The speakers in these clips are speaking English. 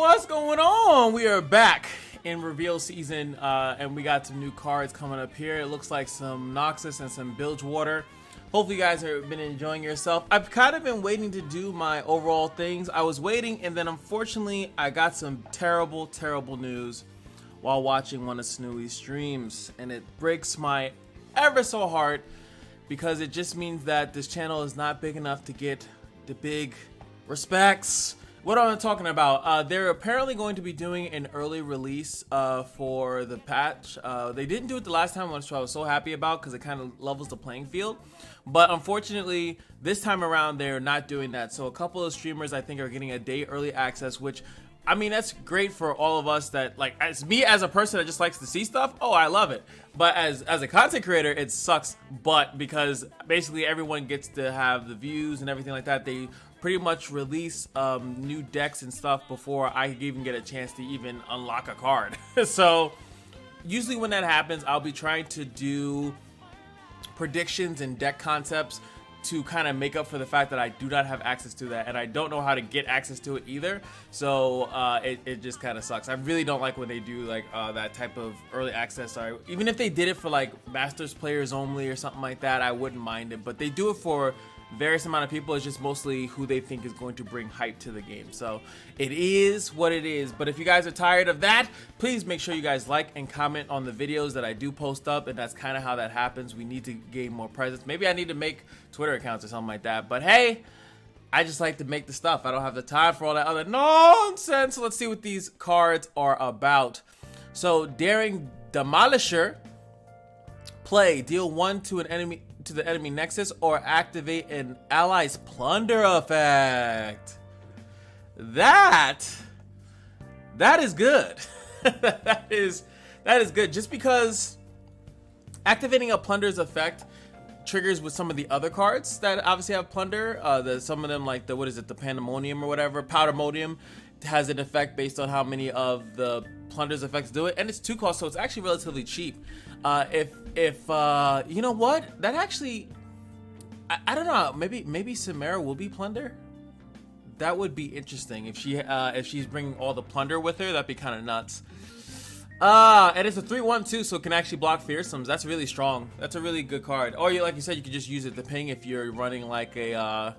What's going on? We are back in reveal season, and we got some new cards coming up here. It looks like some Noxus and some Bilgewater. Hopefully you guys have been enjoying yourself. I've kind of been waiting to do my overall things. I was waiting, and then unfortunately I got some terrible news while watching one of Snooey's streams, and it breaks my ever so heart because it just means that this channel is not big enough to get the big respects. What am I talking about? They're apparently going to be doing an early release for the patch. They didn't do it the last time, which I was so happy about because it kind of levels the playing field. But unfortunately, this time around, they're not doing that. So a couple of streamers, I think, are getting a day early access, which, I mean, that's great for all of us that, like, as me as a person that just likes to see stuff, oh, I love it. But as a content creator, it sucks, but because basically everyone gets to have the views and everything like that, they pretty much release new decks and stuff before I even get a chance to even unlock a card. So usually when that happens, I'll be trying to do predictions and deck concepts to kind of make up for the fact that I do not have access to that, and I don't know how to get access to it either. So it just kind of sucks. I really don't like when they do like that type of early access. Or even if they did it for like Masters players only or something like that, I wouldn't mind it. But they do it for various amount of people. It's just mostly who they think is going to bring hype to the game. So it is what it is. But if you guys are tired of that, please make sure you guys like and comment on the videos that I do post up, and that's kind of how that happens. We need to gain more presence. Maybe I need to make Twitter accounts or something like that, but hey, I just like to make the stuff. I don't have the time for all that other nonsense. So let's see what these cards are about. So Daring Demolisher. Play, deal 1 to an enemy, to the enemy nexus, or activate an ally's plunder effect. That is good. that is good. Just because activating a plunder's effect triggers with some of the other cards that obviously have plunder. Some of them, like the, what is it, the Pandemonium or whatever, Powdermonium, has an effect based on how many of the plunder's effects do it, and it's 2 cost, so it's actually relatively cheap. If you know what, that actually, I don't know, maybe Samara will be plunder. That would be interesting if she's bringing all the plunder with her. That'd be kind of nuts. And it's a 3/1 so it can actually block fearsomes. That's really strong. That's a really good card. Or like you said, you could just use it to ping if you're running like a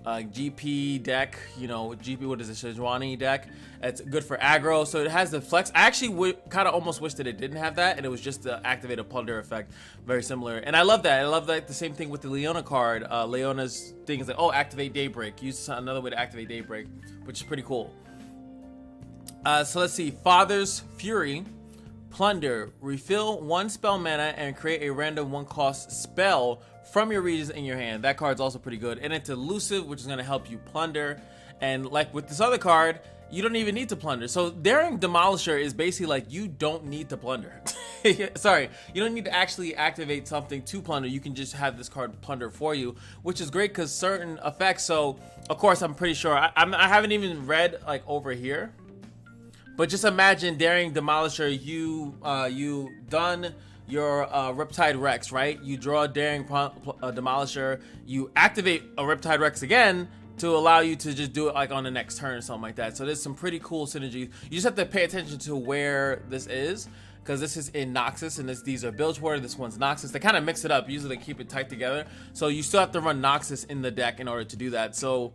GP deck, you know, GP, what is it, Sejuani deck. It's good for aggro, so it has the flex. I actually kind of almost wish that it didn't have that, and it was just the activate a plunder effect. Very similar, and I love that. I love that the same thing with the Leona card. Leona's thing is like, oh, activate Daybreak. Use another way to activate Daybreak, which is pretty cool. So let's see, Father's Fury. Plunder, refill 1 spell mana and create a random 1 cost spell from your regions in your hand. That card's also pretty good. And it's elusive, which is going to help you plunder. And like with this other card, you don't even need to plunder. So Daring Demolisher is basically like, you don't need to plunder. Sorry, you don't need to actually activate something to plunder. You can just have this card plunder for you, which is great because certain effects. So of course, I'm pretty sure I haven't even read like over here. But just imagine Daring Demolisher, you done your Riptide Rex, right? You draw a Daring Demolisher, you activate a Riptide Rex again to allow you to just do it like on the next turn or something like that. So there's some pretty cool synergy. You just have to pay attention to where this is, because this is in Noxus and these are Bilgewater, this one's Noxus. They kind of mix it up. Usually they keep it tight together. So you still have to run Noxus in the deck in order to do that. So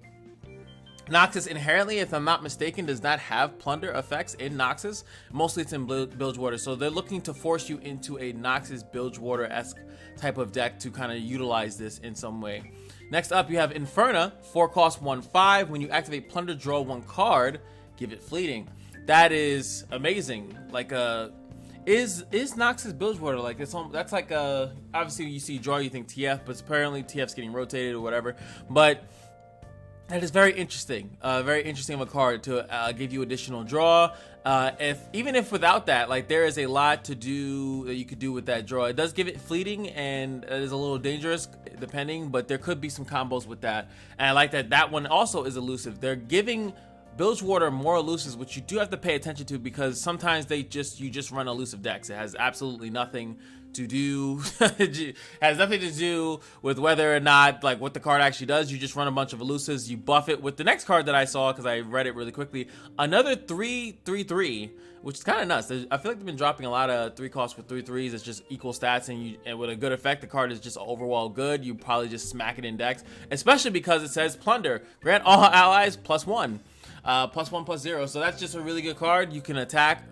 Noxus inherently, if I'm not mistaken, does not have plunder effects in Noxus. Mostly it's in Bilgewater. So they're looking to force you into a Noxus Bilgewater-esque type of deck to kind of utilize this in some way. Next up, you have Inferna, 4 cost 1/5. When you activate plunder, draw 1 card, give it fleeting. That is amazing. Like is Noxus Bilgewater like it's on, that's like obviously you see draw, you think TF, but apparently TF's getting rotated or whatever. But that is very interesting of a card to give you additional draw. Even if without that, like there is a lot to do that you could do with that draw. It does give it fleeting, and it is a little dangerous depending, but there could be some combos with that. And I like that one also is elusive. They're giving Bilgewater more elusives, which you do have to pay attention to because sometimes you just run elusive decks. It has absolutely nothing to do has nothing to do with whether or not like what the card actually does. You just run a bunch of elusives, you buff it with the next card that I saw because I read it really quickly. Another 3/3/3, which is kind of nuts. I feel like they've been dropping a lot of 3 costs with 3/3s. It's just equal stats, and with a good effect, the card is just overall good. You probably just smack it in decks, especially because it says Plunder. Grant all allies +1, +1/+0. So that's just a really good card. You can attack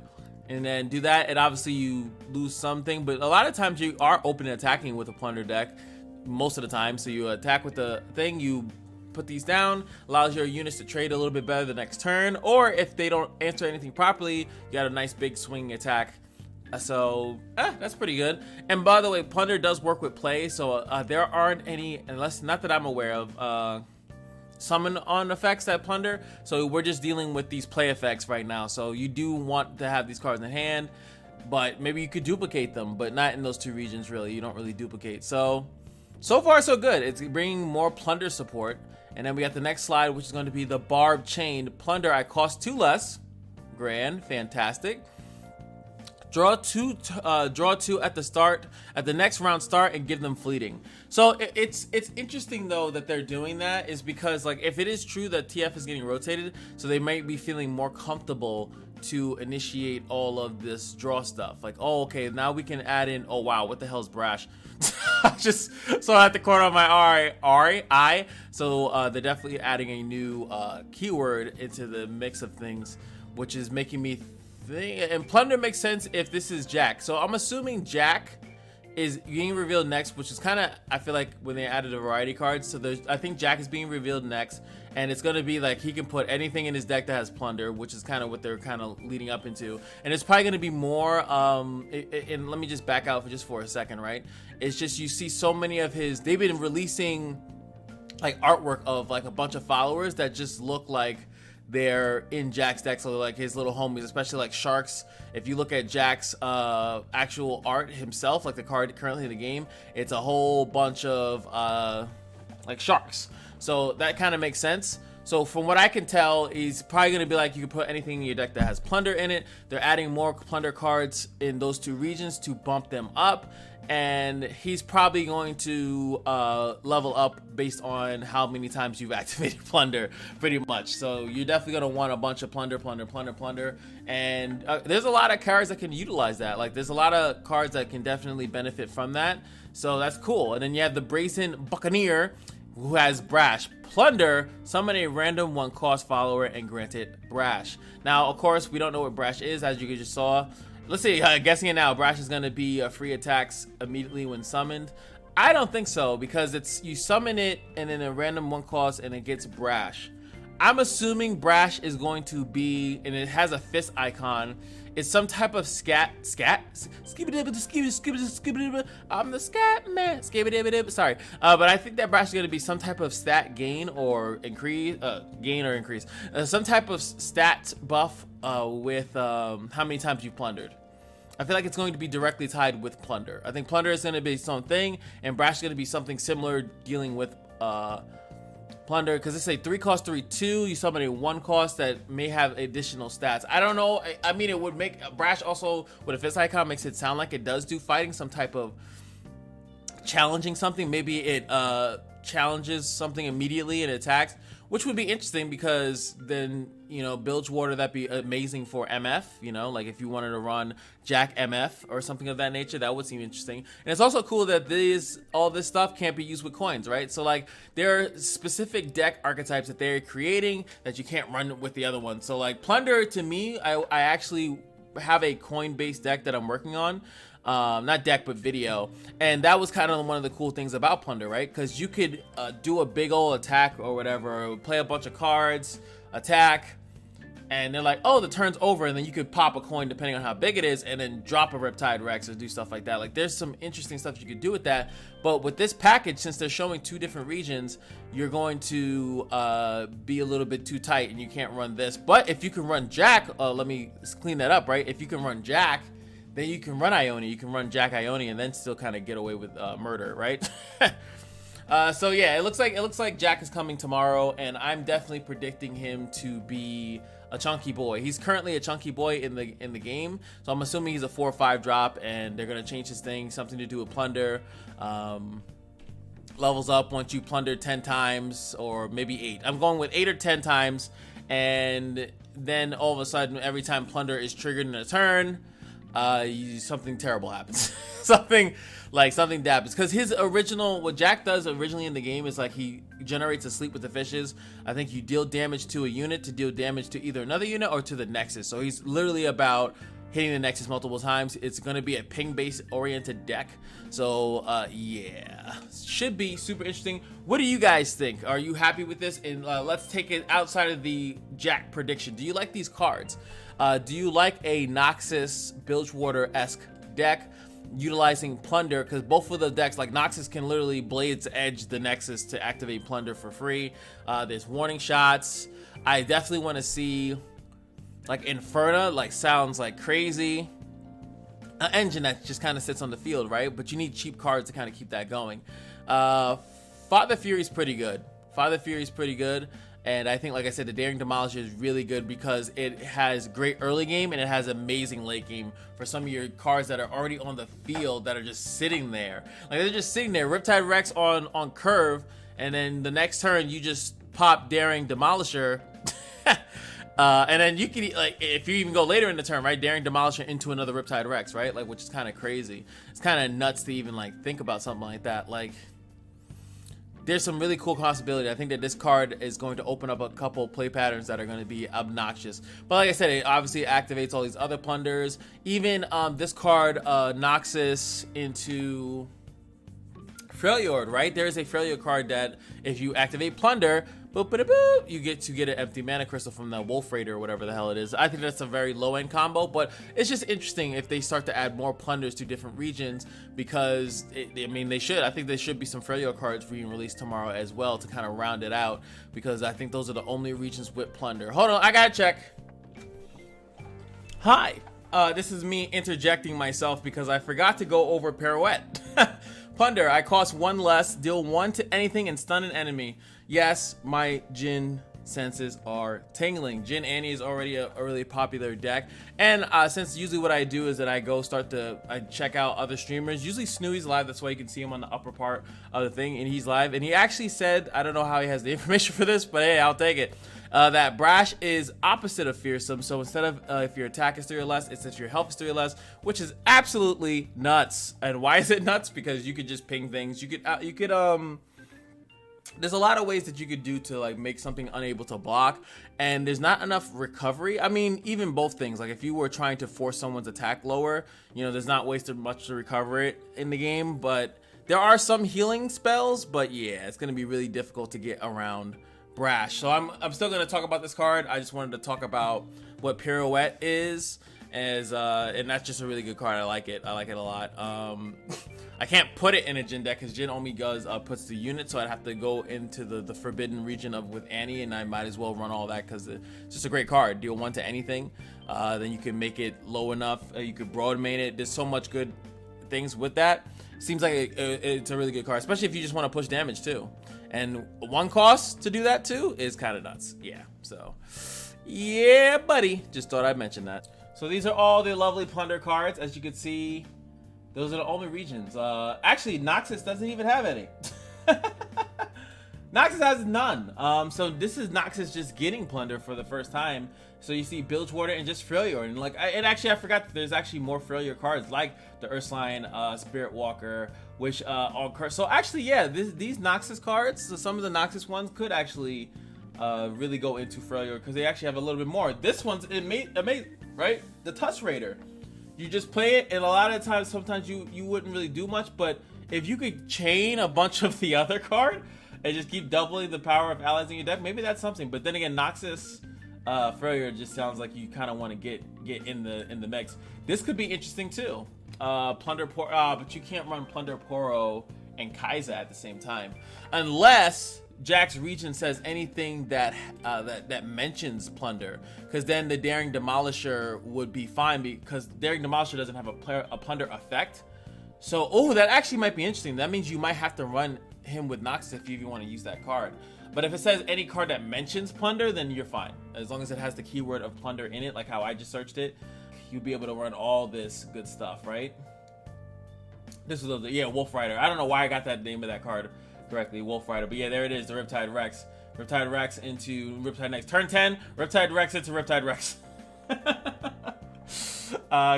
and then do that, and obviously you lose something, but a lot of times you are open to attacking with a Plunder deck most of the time. So you attack with the thing, you put these down, allows your units to trade a little bit better the next turn, or if they don't answer anything properly, you got a nice big swing attack. So that's pretty good. And by the way, Plunder does work with play, so there aren't any, unless, not that I'm aware of, summon on effects that Plunder, so we're just dealing with these play effects right now. So you do want to have these cards in hand, but maybe you could duplicate them, but not in those 2 regions. Really, you don't really duplicate. So far so good. It's bringing more Plunder support. And then we got the next slide, which is going to be the Barb Chain Plunder. I cost 2 less. Grand, fantastic. Draw two at the start, at the next round start, and give them fleeting. So it's interesting though that they're doing that, is because like if it is true that TF is getting rotated, so they might be feeling more comfortable to initiate all of this draw stuff. Like, oh, okay, now we can add in, oh wow, what the hell is Brash? Just so I have to corner on my RI. So they're definitely adding a new keyword into the mix of things, which is making me think. And Plunder makes sense if this is Jack. So I'm assuming Jack is being revealed next, which is kind of, I feel like when they added a variety cards. So I think Jack is being revealed next, and it's going to be like he can put anything in his deck that has Plunder, which is kind of what they're kind of leading up into. And it's probably going to be more and let me just back out for a second, right? It's just, you see so many of his, they've been releasing like artwork of like a bunch of followers that just look like they're in Jack's deck, so like his little homies, especially like Sharks. If you look at Jack's actual art himself, like the card currently in the game, it's a whole bunch of like Sharks. So that kind of makes sense. So from what I can tell, he's probably going to be like, you can put anything in your deck that has Plunder in it. They're adding more Plunder cards in those 2 regions to bump them up. And he's probably going to level up based on how many times you've activated Plunder, pretty much. So you're definitely going to want a bunch of Plunder. And there's a lot of cards that can utilize that. Like, there's a lot of cards that can definitely benefit from that. So that's cool. And then you have the Brazen Buccaneer, who has Brash. Plunder, summon a random 1-cost follower and grant it Brash. Now, of course, we don't know what Brash is, as you just saw. Let's see, guessing it now, Brash is going to be free attacks immediately when summoned. I don't think so, because it's, you summon it and then a random 1-cost and it gets Brash. I'm assuming Brash is going to be, and it has a fist icon, it's some type of scat, I'm the scat man, sorry. But I think that Brash is going to be some type of stat gain or increase, some type of stat buff with how many times you've plundered. I feel like it's going to be directly tied with Plunder. I think Plunder is going to be something, and Brash is going to be something similar dealing with Plunder, because it's a 3-cost 3/2. You summon a 1-cost that may have additional stats. I don't know. I mean, it would make Brash also with a fist icon makes it sound like it does do fighting, some type of challenging something. Maybe it challenges something immediately and attacks, which would be interesting, because then, you know, Bilgewater, that'd be amazing for MF, you know, like if you wanted to run Jack MF or something of that nature, that would seem interesting. And it's also cool that all this stuff can't be used with coins, right? So like there are specific deck archetypes that they're creating that you can't run with the other ones. So like Plunder, to me, I actually have a coin-based deck that I'm working on. Not deck, but video. And that was kind of one of the cool things about Plunder, right? Because you could do a big old attack or whatever, or play a bunch of cards, attack, and they're like, oh, the turn's over, and then you could pop a coin depending on how big it is, and then drop a Riptide Rex or do stuff like that. Like, there's some interesting stuff you could do with that. But with this package, since they're showing 2 different regions, you're going to be a little bit too tight, and you can't run this. But if you can run Jack, let me clean that up, right? If you can run Jack, then you can run Ione. You can run Jack Ione and then still kind of get away with murder, right? So yeah, it looks like Jack is coming tomorrow, and I'm definitely predicting him to be a chunky boy. He's currently a chunky boy in the game, so I'm assuming he's a 4 or 5 drop, and they're gonna change his thing, something to do with plunder. Levels up once you plunder 10 times, or maybe 8. I'm going with 8 or 10 times, and then all of a sudden, every time plunder is triggered in a turn, something terrible happens. something happens, because his original, what Jack does originally in the game is like he generates a sleep with the fishes. I think you deal damage to a unit to deal damage to either another unit or to the nexus. So he's literally about hitting the nexus multiple times. It's going to be a ping based oriented deck, so yeah, should be super interesting. What do you guys think? Are you happy with this? And let's take it outside of the Jack prediction. Do you like these cards? Do you like a Noxus Bilgewater-esque deck utilizing plunder? Because both of the decks, like Noxus can literally Blades Edge the Nexus to activate plunder for free. There's warning shots. I definitely want to see like Inferna, like sounds like crazy. An engine that just kind of sits on the field, right? But you need cheap cards to kind of keep that going. Father Fury's pretty good. And I think, like I said, the Daring Demolisher is really good because it has great early game and it has amazing late game for some of your cards that are already on the field that are just sitting there. Like they're just sitting there. Riptide Rex on curve, and then the next turn you just pop Daring Demolisher. And then you can, like, if you even go later in the turn, right, Daring Demolisher into another Riptide Rex, right? Like, which is kind of crazy. It's kind of nuts to even, like, think about something like that. Like, there's some really cool possibility. I think that this card is going to open up a couple play patterns that are going to be obnoxious. But like I said, it obviously activates all these other plunders. Even this card, Noxus into Freljord, right? There is a Freljord card that if you activate plunder, boop, boop, boop, you get to get an empty mana crystal from the Wolf Raider or whatever the hell it is. I think that's a very low end combo, but it's just interesting if they start to add more plunders to different regions, because I mean they should. I think there should be some Freljord cards being released tomorrow as well to kind of round it out, because I think those are the only regions with plunder. Hold on, I gotta check. Hi, this is me interjecting myself because I forgot to go over Pirouette. Plunder, I cost 1 less, deal 1 to anything and stun an enemy. Yes, my Jin senses are tingling. Jin Annie is already a really popular deck, and since usually what I do is that I check out other streamers. Usually Snooey's live, that's why you can see him on the upper part of the thing, and he's live. And he actually said, I don't know how he has the information for this, but hey, I'll take it. That Brash is opposite of Fearsome, so instead of if your attack is 3 or less, it's if your health is 3 or less, which is absolutely nuts. And why is it nuts? Because you could just ping things. You could there's a lot of ways that you could do to like make something unable to block, and there's not enough recovery. I mean, even both things, like if you were trying to force someone's attack lower, you know, there's not wasted much to recover it in the game, but there are some healing spells. But yeah, it's going to be really difficult to get around Brash. So I'm still going to talk about this card. I just wanted to talk about what Pirouette is, and that's just a really good card. I like it a lot. I can't put it in a Jin deck because Jin only puts the unit, so I'd have to go into the forbidden region with Annie, and I might as well run all that because it's just a great card. Deal 1 to anything, then you can make it low enough, you could broad main it. There's so much good things with that. Seems like it's a really good card, especially if you just want to push damage too. And 1 cost to do that too is kind of nuts. Yeah, so yeah, buddy, just thought I'd mention that. So these are all the lovely plunder cards. As you can see, those are the only regions. Actually, Noxus doesn't even have any. Noxus has none. So this is Noxus just getting plunder for the first time. So you see Bilgewater and just Freljord. And like, I forgot that there's actually more Freljord cards, like the Ursuline, Spirit Walker, which all cards. So actually, yeah, these Noxus cards, so some of the Noxus ones could actually really go into Freljord because they actually have a little bit more. This one's amazing, right? The Tusk Raider. You just play it, and a lot of times, sometimes you wouldn't really do much, but if you could chain a bunch of the other card and just keep doubling the power of allies in your deck, maybe that's something. But then again, Noxus Freljord just sounds like you kind of want to get in the mix. This could be interesting too. Plunder Poro, but you can't run Plunder Poro and Kai'Sa at the same time, unless Jack's region says anything that mentions plunder, because then the Daring Demolisher would be fine, because Daring Demolisher doesn't have a plunder effect. So, oh, that actually might be interesting. That means you might have to run him with Noxus if you even want to use that card. But if it says any card that mentions Plunder, then you're fine. As long as it has the keyword of Plunder in it, like how I just searched it, you'll be able to run all this good stuff, right? This was yeah, Wolf Rider. I don't know why I got that name of that card correctly, Wolf Rider. But yeah, there it is, the Riptide Rex. Riptide Rex into Riptide next. Turn 10, Riptide Rex into Riptide Rex.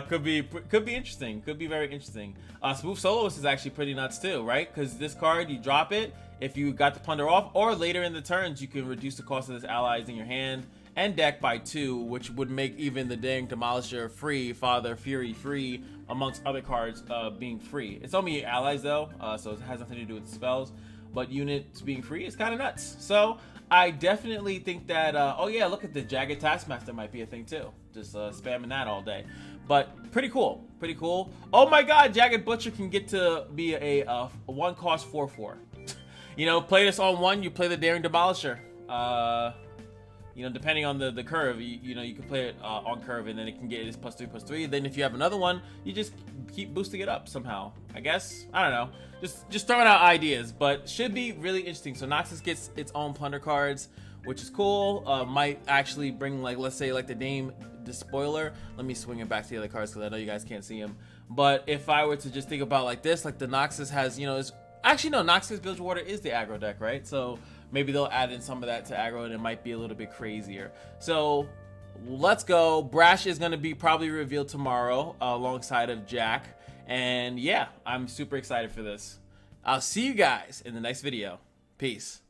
Could be interesting. Could be very interesting. Smooth Soloist is actually pretty nuts too, right? Because this card, you drop it if you got the Plunder off, or later in the turns, you can reduce the cost of this allies in your hand and deck by 2, which would make even the dang Demolisher free, Father Fury free, amongst other cards being free. It's only allies though, so it has nothing to do with the spells. But units being free is kind of nuts. So I definitely think that, oh yeah, look at the Jagged Taskmaster might be a thing too. Just spamming that all day. But pretty cool, pretty cool. Oh my god, Jagged Butcher can get to be a 1-cost 4/4. You know, play this on 1, you play the Daring Demolisher. You know, depending on the curve, you know, you can play it on curve, and then it can get its +3/+3. Then if you have another one, you just keep boosting it up somehow, I guess. I don't know. Just throwing out ideas, but should be really interesting. So Noxus gets its own Plunder cards, which is cool. Might actually bring, like, let's say, like the name Despoiler. Let me swing it back to the other cards because I know you guys can't see them. But if I were to just think about like this, like the Noxus has, you know, is actually no, Noxus Bilgewater is the aggro deck, right? So maybe they'll add in some of that to aggro, and it might be a little bit crazier. So let's go. Brash is going to be probably revealed tomorrow alongside of Jack. And yeah, I'm super excited for this. I'll see you guys in the next video. Peace.